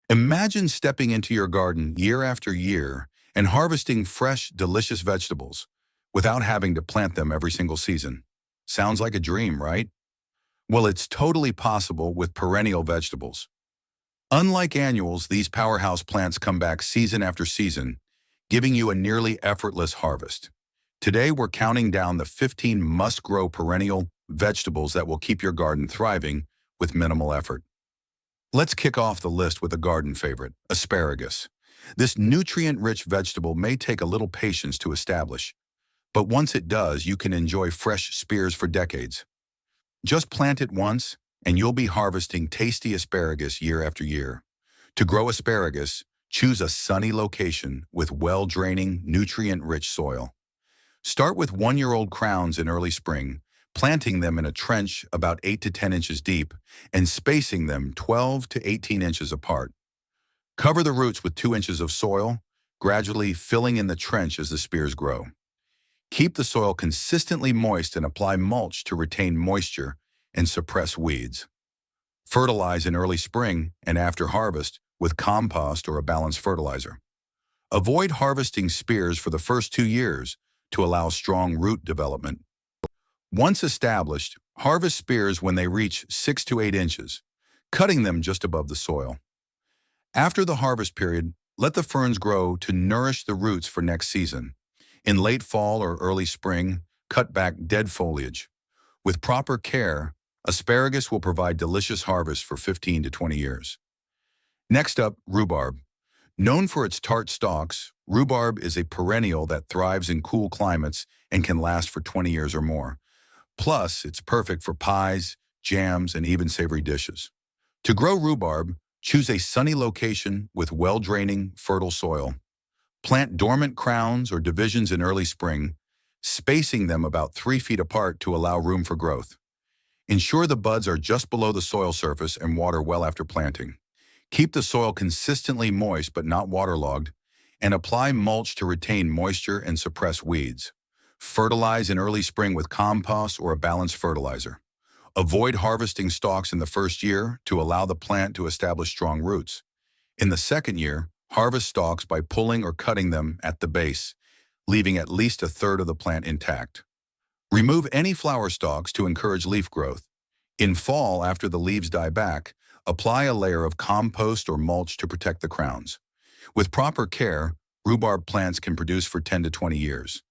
Imagine stepping into your garden year after year and harvesting fresh, delicious vegetables without having to plant them every single season. Sounds like a dream, right? Well, it's totally possible with perennial vegetables. Unlike annuals, these powerhouse plants come back season after season, giving you a nearly effortless harvest. Today, we're counting down the 15 must-grow perennial vegetables that will keep your garden thriving with minimal effort. Let's kick off the list with a garden favorite, asparagus. This nutrient-rich vegetable may take a little patience to establish, but once it does, you can enjoy fresh spears for decades. Just plant it once, and you'll be harvesting tasty asparagus year after year. To grow asparagus, choose a sunny location with well-draining, nutrient-rich soil. Start with one-year-old crowns in early spring, planting them in a trench about 8 to 10 inches deep and spacing them 12 to 18 inches apart. Cover the roots with 2 inches of soil, gradually filling in the trench as the spears grow. Keep the soil consistently moist and apply mulch to retain moisture and suppress weeds. Fertilize in early spring and after harvest with compost or a balanced fertilizer. Avoid harvesting spears for the first 2 years to allow strong root development. Once established, harvest spears when they reach 6 to 8 inches, cutting them just above the soil. After the harvest period, let the ferns grow to nourish the roots for next season. In late fall or early spring, cut back dead foliage. With proper care, asparagus will provide delicious harvests for 15 to 20 years. Next up, rhubarb. Known for its tart stalks, rhubarb is a perennial that thrives in cool climates and can last for 20 years or more. Plus, it's perfect for pies, jams, and even savory dishes. To grow rhubarb, choose a sunny location with well-draining, fertile soil. Plant dormant crowns or divisions in early spring, spacing them about 3 feet apart to allow room for growth. Ensure the buds are just below the soil surface and water well after planting. Keep the soil consistently moist but not waterlogged, and apply mulch to retain moisture and suppress weeds. Fertilize in early spring with compost or a balanced fertilizer. Avoid harvesting stalks in the first year to allow the plant to establish strong roots. In the second year, harvest stalks by pulling or cutting them at the base, leaving at least a third of the plant intact. Remove any flower stalks to encourage leaf growth. In fall, after the leaves die back, apply a layer of compost or mulch to protect the crowns. With proper care, rhubarb plants can produce for 10 to 20 years.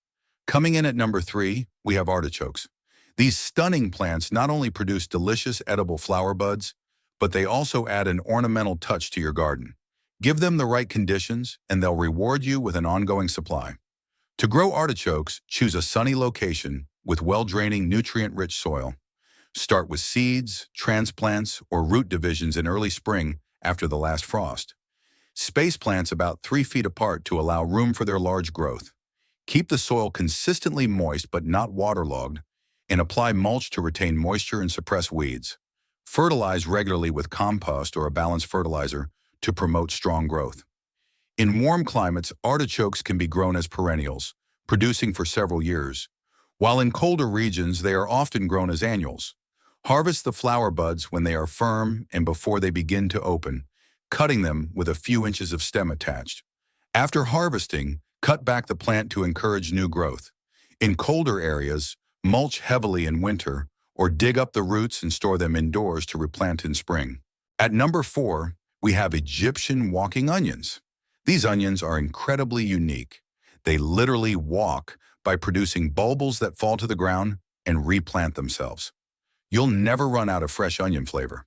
Coming in at number 3, we have artichokes. These stunning plants not only produce delicious edible flower buds, but they also add an ornamental touch to your garden. Give them the right conditions, and they'll reward you with an ongoing supply. To grow artichokes, choose a sunny location with well-draining, nutrient-rich soil. Start with seeds, transplants, or root divisions in early spring after the last frost. Space plants about 3 feet apart to allow room for their large growth. Keep the soil consistently moist but not waterlogged, and apply mulch to retain moisture and suppress weeds. Fertilize regularly with compost or a balanced fertilizer to promote strong growth. In warm climates, artichokes can be grown as perennials, producing for several years, while in colder regions they are often grown as annuals. Harvest the flower buds when they are firm and before they begin to open, cutting them with a few inches of stem attached. After harvesting, cut back the plant to encourage new growth. In colder areas, mulch heavily in winter or dig up the roots and store them indoors to replant in spring. At number 4, we have Egyptian walking onions. These onions are incredibly unique. They literally walk by producing bulbils that fall to the ground and replant themselves. You'll never run out of fresh onion flavor.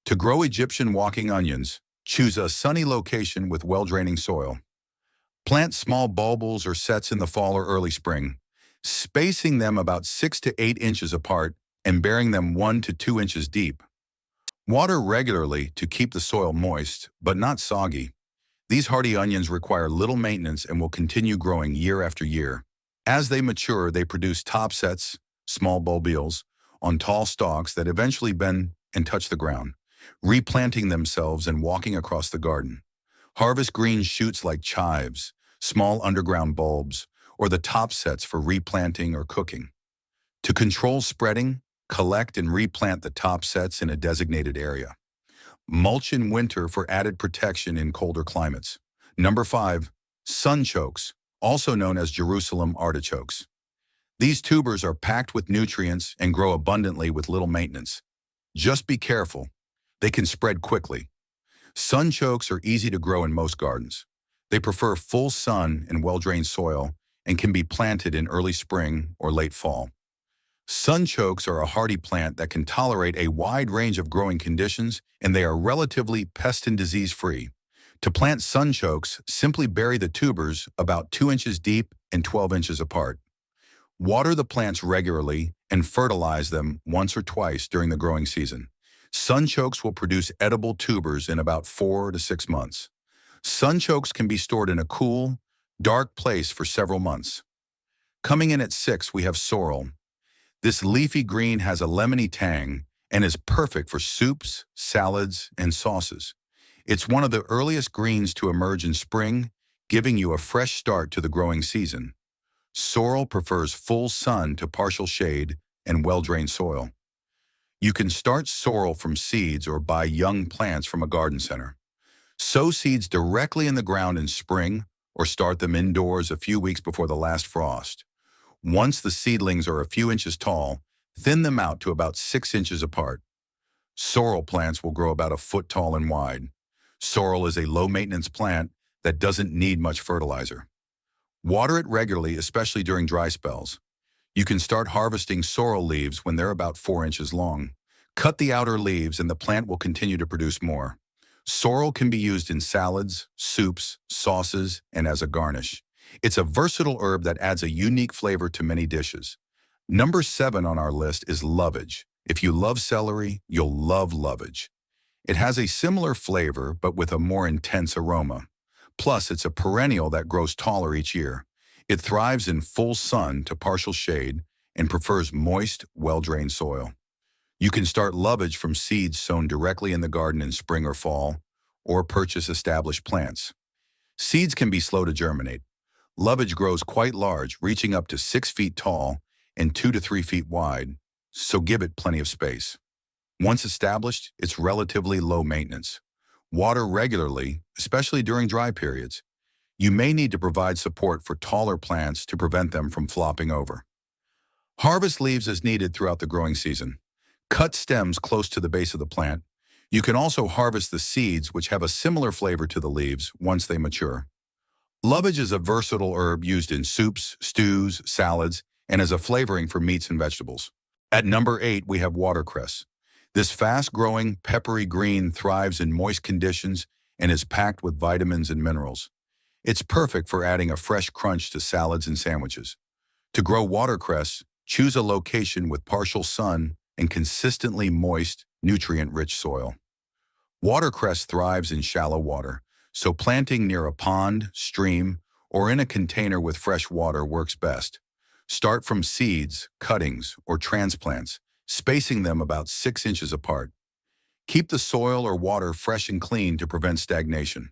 To grow Egyptian walking onions, choose a sunny location with well-draining soil. Plant small bulbils or sets in the fall or early spring, spacing them about 6 to 8 inches apart and burying them 1 to 2 inches deep. Water regularly to keep the soil moist, but not soggy. These hardy onions require little maintenance and will continue growing year after year. As they mature, they produce top sets, small bulbils, on tall stalks that eventually bend and touch the ground, replanting themselves and walking across the garden. Harvest green shoots like chives, small underground bulbs, or the top sets for replanting or cooking. To control spreading, collect and replant the top sets in a designated area. Mulch in winter for added protection in colder climates. Number 5. Sunchokes, also known as Jerusalem artichokes. These tubers are packed with nutrients and grow abundantly with little maintenance. Just be careful. They can spread quickly. Sunchokes are easy to grow in most gardens. They prefer full sun and well-drained soil and can be planted in early spring or late fall. Sunchokes are a hardy plant that can tolerate a wide range of growing conditions, and they are relatively pest and disease-free. To plant sunchokes, simply bury the tubers about 2 inches deep and 12 inches apart. Water the plants regularly and fertilize them once or twice during the growing season. Sunchokes will produce edible tubers in about 4 to 6 months. Sunchokes can be stored in a cool, dark place for several months. Coming in at 6, we have sorrel. This leafy green has a lemony tang and is perfect for soups, salads, and sauces. It's one of the earliest greens to emerge in spring, giving you a fresh start to the growing season. Sorrel prefers full sun to partial shade and well-drained soil. You can start sorrel from seeds or buy young plants from a garden center. Sow seeds directly in the ground in spring or start them indoors a few weeks before the last frost. Once the seedlings are a few inches tall, thin them out to about 6 inches apart. Sorrel plants will grow about a foot tall and wide. Sorrel is a low-maintenance plant that doesn't need much fertilizer. Water it regularly, especially during dry spells. You can start harvesting sorrel leaves when they're about 4 inches long. Cut the outer leaves and the plant will continue to produce more. Sorrel can be used in salads, soups, sauces, and as a garnish. It's a versatile herb that adds a unique flavor to many dishes. Number 7 on our list is lovage. If you love celery, you'll love lovage. It has a similar flavor, but with a more intense aroma. Plus, it's a perennial that grows taller each year. It thrives in full sun to partial shade and prefers moist, well-drained soil. You can start lovage from seeds sown directly in the garden in spring or fall, or purchase established plants. Seeds can be slow to germinate. Lovage grows quite large, reaching up to 6 feet tall and 2 to 3 feet wide, so give it plenty of space. Once established, it's relatively low maintenance. Water regularly, especially during dry periods. You may need to provide support for taller plants to prevent them from flopping over. Harvest leaves as needed throughout the growing season. Cut stems close to the base of the plant. You can also harvest the seeds, which have a similar flavor to the leaves, once they mature. Lovage is a versatile herb used in soups, stews, salads, and as a flavoring for meats and vegetables. At number 8, we have watercress. This fast-growing, peppery green thrives in moist conditions and is packed with vitamins and minerals. It's perfect for adding a fresh crunch to salads and sandwiches. To grow watercress, choose a location with partial sun and consistently moist, nutrient-rich soil. Watercress thrives in shallow water, so planting near a pond, stream, or in a container with fresh water works best. Start from seeds, cuttings, or transplants, spacing them about 6 inches apart. Keep the soil or water fresh and clean to prevent stagnation.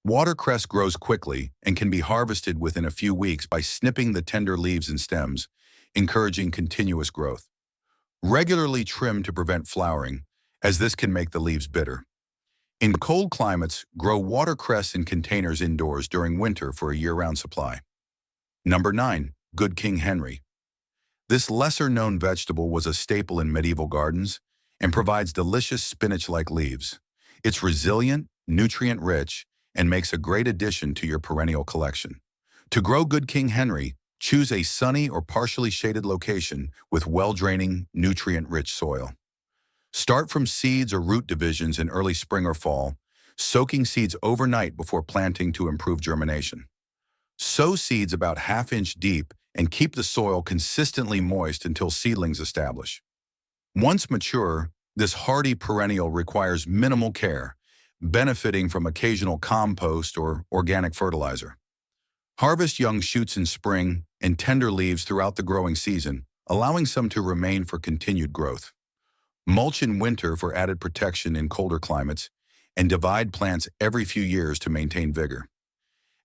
Watercress grows quickly and can be harvested within a few weeks by snipping the tender leaves and stems, encouraging continuous growth. Regularly trim to prevent flowering, as this can make the leaves bitter. In cold climates, grow watercress in containers indoors during winter for a year-round supply. Number 9. Good King Henry. This lesser-known vegetable was a staple in medieval gardens and provides delicious spinach-like leaves. It's resilient, nutrient-rich, and makes a great addition to your perennial collection. To grow Good King Henry, choose a sunny or partially shaded location with well-draining, nutrient-rich soil. Start from seeds or root divisions in early spring or fall, soaking seeds overnight before planting to improve germination. Sow seeds about ½ inch deep and keep the soil consistently moist until seedlings establish. Once mature, this hardy perennial requires minimal care, benefiting from occasional compost or organic fertilizer. Harvest young shoots in spring and tender leaves throughout the growing season, allowing some to remain for continued growth. Mulch in winter for added protection in colder climates, and divide plants every few years to maintain vigor.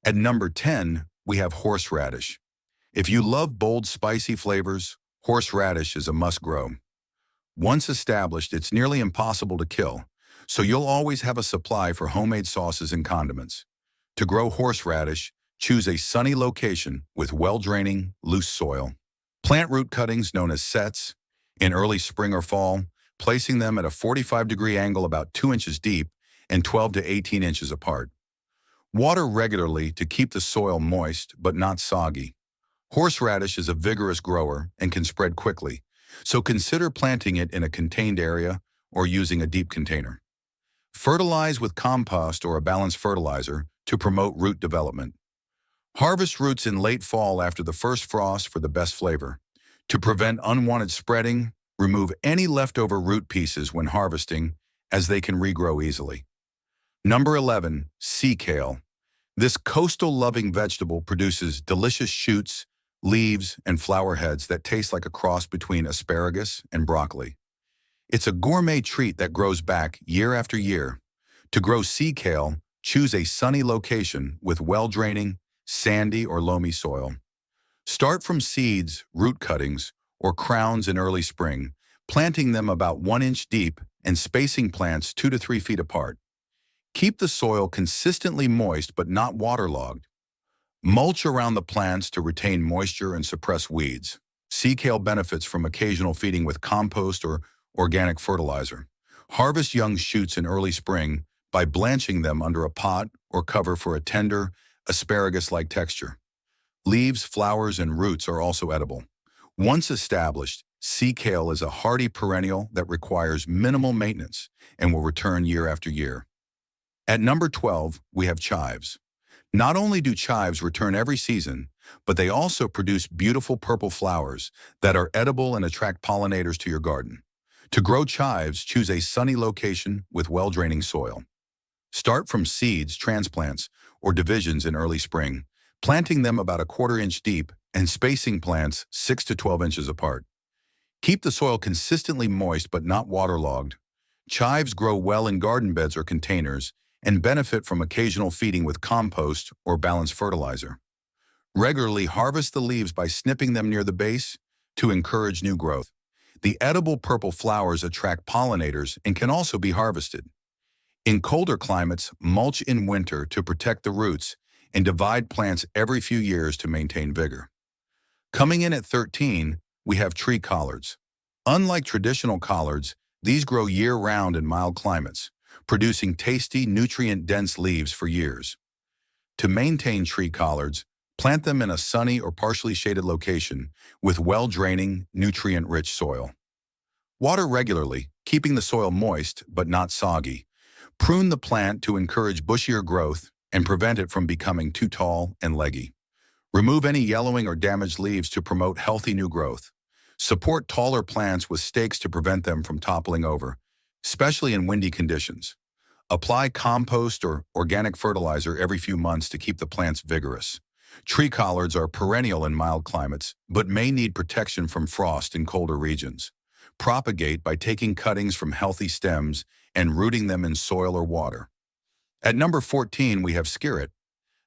At number 10, we have horseradish. If you love bold, spicy flavors, horseradish is a must-grow. Once established, it's nearly impossible to kill, so you'll always have a supply for homemade sauces and condiments. To grow horseradish, choose a sunny location with well-draining, loose soil. Plant root cuttings known as sets in early spring or fall, placing them at a 45-degree angle about 2 inches deep and 12 to 18 inches apart. Water regularly to keep the soil moist but not soggy. Horseradish is a vigorous grower and can spread quickly, so consider planting it in a contained area or using a deep container. Fertilize with compost or a balanced fertilizer to promote root development. Harvest roots in late fall after the first frost for the best flavor. To prevent unwanted spreading, remove any leftover root pieces when harvesting, as they can regrow easily. Number 11, sea kale. This coastal-loving vegetable produces delicious shoots, leaves, and flower heads that taste like a cross between asparagus and broccoli. It's a gourmet treat that grows back year after year. To grow sea kale, choose a sunny location with well-draining, sandy or loamy soil. Start from seeds, root cuttings, or crowns in early spring, planting them about 1 inch deep and spacing plants 2 to 3 feet apart. Keep the soil consistently moist but not waterlogged. Mulch around the plants to retain moisture and suppress weeds. Sea kale benefits from occasional feeding with compost or organic fertilizer. Harvest young shoots in early spring by blanching them under a pot or cover for a tender, asparagus-like texture. Leaves, flowers, and roots are also edible. Once established, sea kale is a hardy perennial that requires minimal maintenance and will return year after year. At number 12, we have chives. Not only do chives return every season, but they also produce beautiful purple flowers that are edible and attract pollinators to your garden. To grow chives, choose a sunny location with well-draining soil. Start from seeds, transplants, or divisions in early spring, planting them about a 1/4 inch deep and spacing plants 6 to 12 inches apart. Keep the soil consistently moist but not waterlogged. Chives grow well in garden beds or containers and benefit from occasional feeding with compost or balanced fertilizer. Regularly harvest the leaves by snipping them near the base to encourage new growth. The edible purple flowers attract pollinators and can also be harvested. In colder climates, mulch in winter to protect the roots and divide plants every few years to maintain vigor. Coming in at 13, we have tree collards. Unlike traditional collards, these grow year-round in mild climates, producing tasty, nutrient-dense leaves for years. To maintain tree collards, plant them in a sunny or partially shaded location with well-draining, nutrient-rich soil. Water regularly, keeping the soil moist but not soggy. Prune the plant to encourage bushier growth and prevent it from becoming too tall and leggy. Remove any yellowing or damaged leaves to promote healthy new growth. Support taller plants with stakes to prevent them from toppling over, especially in windy conditions. Apply compost or organic fertilizer every few months to keep the plants vigorous. Tree collards are perennial in mild climates, but may need protection from frost in colder regions. Propagate by taking cuttings from healthy stems and rooting them in soil or water. At number 14, we have skirret.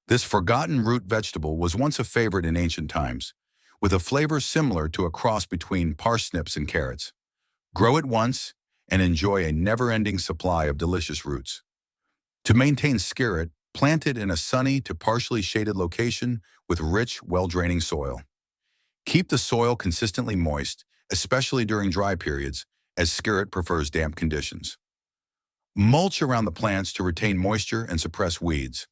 This forgotten root vegetable was once a favorite in ancient times, with a flavor similar to a cross between parsnips and carrots. Grow it once and enjoy a never-ending supply of delicious roots. To maintain skirret, plant it in a sunny to partially shaded location with rich, well-draining soil. Keep the soil consistently moist, especially during dry periods, as skirret prefers damp conditions. Mulch around the plants to retain moisture and suppress weeds.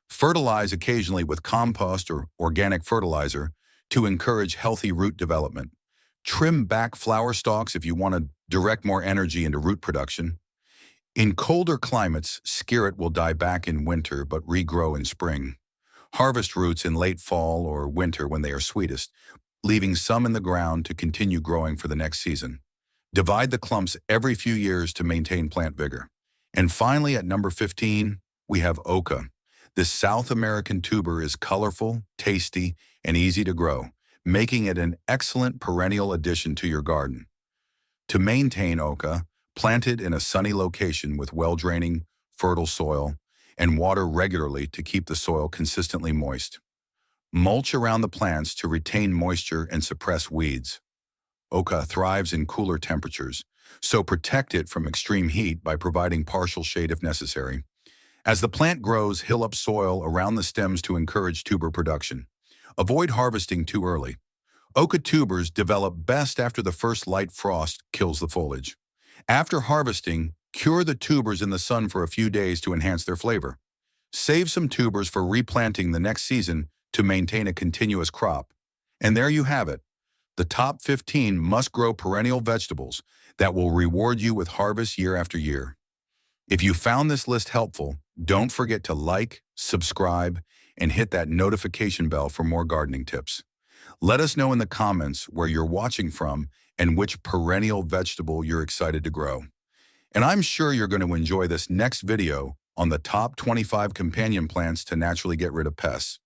Fertilize occasionally with compost or organic fertilizer to encourage healthy root development. Trim back flower stalks if you want to direct more energy into root production. In colder climates, skirret will die back in winter but regrow in spring. Harvest roots in late fall or winter when they are sweetest, leaving some in the ground to continue growing for the next season. Divide the clumps every few years to maintain plant vigor. And finally, at number 15, we have oca. This South American tuber is colorful, tasty, and easy to grow, making it an excellent perennial addition to your garden. To maintain oca, plant it in a sunny location with well-draining, fertile soil, and water regularly to keep the soil consistently moist. Mulch around the plants to retain moisture and suppress weeds. Oca thrives in cooler temperatures, so protect it from extreme heat by providing partial shade if necessary. As the plant grows, hill up soil around the stems to encourage tuber production. Avoid harvesting too early. Oca tubers develop best after the first light frost kills the foliage. After harvesting, cure the tubers in the sun for a few days to enhance their flavor. Save some tubers for replanting the next season to maintain a continuous crop. And there you have it, the top 15 must-grow perennial vegetables that will reward you with harvest year after year. If you found this list helpful, don't forget to like, subscribe, and hit that notification bell for more gardening tips. Let us know in the comments where you're watching from and which perennial vegetable you're excited to grow. And I'm sure you're going to enjoy this next video on the top 25 companion plants to naturally get rid of pests.